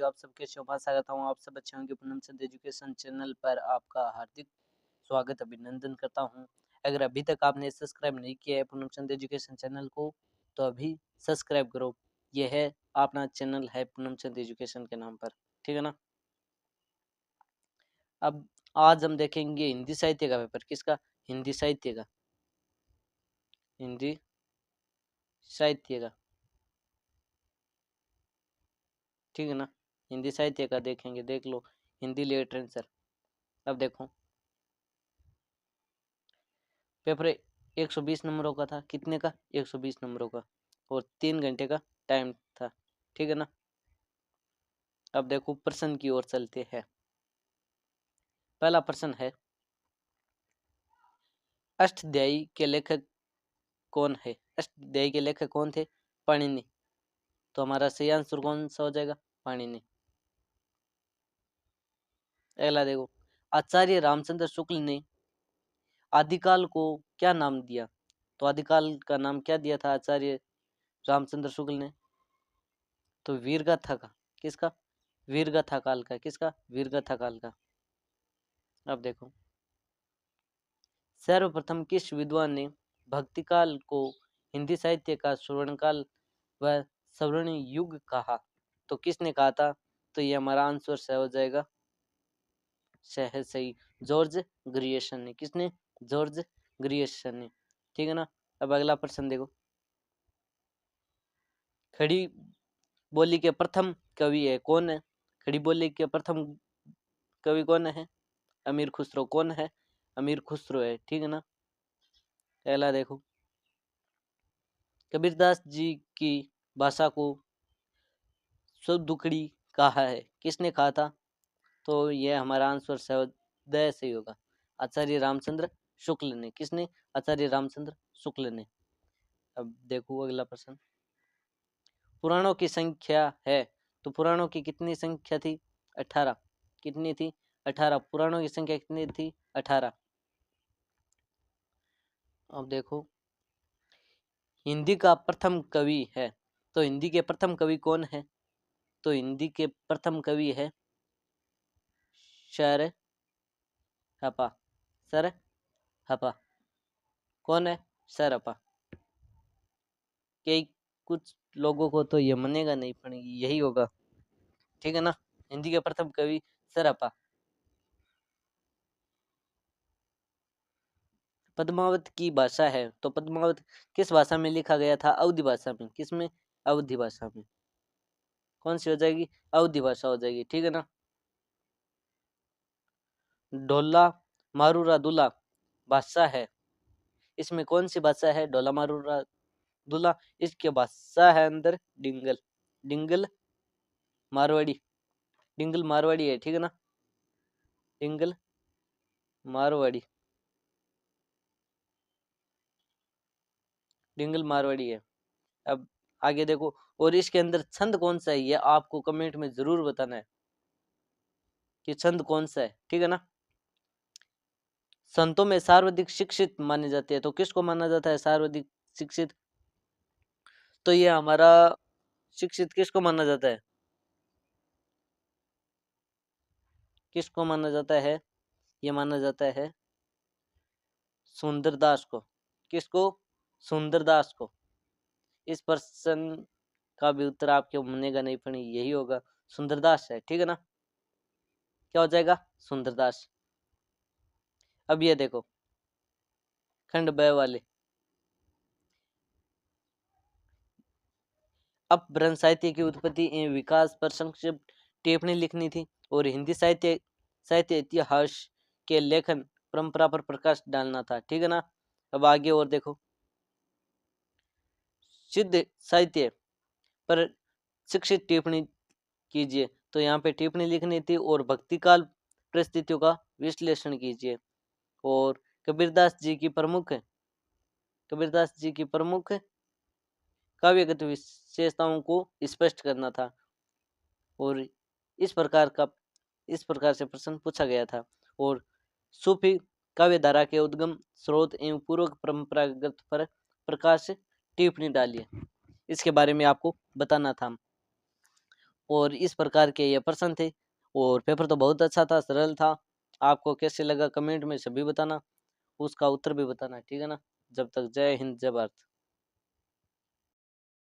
साथियों, आप सब कैसे हो? आशा करता हूँ आप सब अच्छे होंगे। पूनम चंद एजुकेशन चैनल पर आपका हार्दिक स्वागत अभिनंदन करता हूँ। अगर अभी तक आपने सब्सक्राइब नहीं किया है पूनम चंद एजुकेशन चैनल को, तो अभी सब्सक्राइब करो। यह है अपना चैनल है पूनम चंद एजुकेशन के नाम पर, ठीक है ना। अब आज हम देखेंगे हिंदी साहित्य का पेपर। किसका? हिंदी साहित्य का। हिंदी साहित्य का, ठीक है ना। हिंदी साहित्य का देखेंगे, देख लो हिंदी लिटरेचर। अब देखो पेपर 120 नंबरों का था। कितने का? 120 नंबरों का, और 3 घंटे का टाइम था, ठीक है ना। अब देखो प्रश्न की ओर चलते हैं। पहला प्रश्न है, अष्टाध्यायी के लेखक कौन है? अष्टाध्यायी के लेखक कौन थे? पाणिनि। तो हमारा सही आंसर कौन सा हो जाएगा? पाणिनि। अगला देखो, आचार्य रामचंद्र शुक्ल ने आदिकाल को क्या नाम दिया? तो आदिकाल का नाम क्या दिया था आचार्य रामचंद्र शुक्ल ने? तो वीरगाथा का। किसका? वीरगाथा काल का। किसका? वीरगाथा काल का। अब देखो, सर्वप्रथम किस विद्वान ने भक्ति काल को हिंदी साहित्य का स्वर्ण काल व स्वर्ण युग कहा? तो किसने कहा था? तो ये हमारा आंसर सही हो जाएगा, सही जॉर्ज ग्रियर्सन ने। किसने? जॉर्ज ग्रियर्सन ने, ठीक है ना। अब अगला प्रश्न देखो, खड़ी बोली के प्रथम कवि है कौन है? खड़ी बोली के प्रथम कवि कौन है? अमीर खुसरो। कौन है? अमीर खुसरो है, ठीक है ना। अगला देखो, कबीरदास जी की भाषा को सुदुखड़ी कहा है। किसने कहा था? तो यह हमारा आंसर सही सही होगा, आचार्य रामचंद्र शुक्ल ने। किसने? आचार्य रामचंद्र शुक्ल ने। अब देखो अगला प्रश्न, पुराणों की संख्या है। तो पुराणों की कितनी संख्या थी? 18। कितनी थी? 18। पुराणों की संख्या कितनी थी? 18। अब देखो, हिंदी का प्रथम कवि है। तो हिंदी के प्रथम कवि कौन है? तो हिंदी के प्रथम कवि है शर हपा। सर हपा। कौन है? सर हपा। कई कुछ लोगों को तो ये मनेगा नहीं, पर यही होगा, ठीक है ना। हिंदी के प्रथम कवि सर हपा। पद्मावत की भाषा है। तो पद्मावत किस भाषा में लिखा गया था? अवधी भाषा में। किस में? अवधी भाषा में। कौन सी हो जाएगी? अवधी भाषा हो जाएगी, ठीक है ना। ढोला मारूरा दूल्हा भाषा है, इसमें कौन सी भाषा है? ढोला मारूरा दूल्हा, इसके भाषा है अंदर डिंगल। डिंगल मारवाड़ी। डिंगल मारवाड़ी है, ठीक है ना। डिंगल मारवाड़ी। डिंगल मारवाड़ी है। अब आगे देखो, और इसके अंदर छंद कौन सा है? ये आपको कमेंट में जरूर बताना है कि छंद कौन सा है, ठीक है ना। संतों में सर्वाधिक शिक्षित माने जाते हैं। तो किसको माना जाता है सर्वाधिक शिक्षित? तो ये हमारा शिक्षित किसको माना जाता है? किसको माना जाता है? ये माना जाता है सुंदरदास को। किसको? सुंदरदास को। इस प्रश्न का भी उत्तर आपके बनेगा नहीं, पर यही होगा, सुंदरदास है, ठीक है ना। क्या हो जाएगा? सुंदरदास। अब ये देखो, खंड ब वाले, अपभ्रंश साहित्य की उत्पत्ति एवं विकास पर संक्षिप्त टिप्पणी लिखनी थी, और हिंदी साहित्य साहित्य इतिहास के लेखन परंपरा पर प्रकाश डालना था, ठीक है ना। अब आगे और देखो, सिद्ध साहित्य पर शिक्षित टिप्पणी कीजिए। तो यहाँ पे टिप्पणी लिखनी थी, और भक्तिकाल परिस्थितियों का विश्लेषण कीजिए, और कबीरदास जी की प्रमुख काव्यगत विशेषताओं को स्पष्ट करना था, और इस प्रकार से प्रश्न पूछा गया था। और सूफी काव्य धारा के उद्गम स्रोत एवं पूर्व परंपरागत पर प्रकाश टिप्पणी डालिए, इसके बारे में आपको बताना था। और इस प्रकार के ये प्रश्न थे। और पेपर तो बहुत अच्छा था, सरल था। आपको कैसे लगा कमेंट में सभी बताना, उसका उत्तर भी बताना, ठीक है ना। जब तक जय हिंद जय भारत।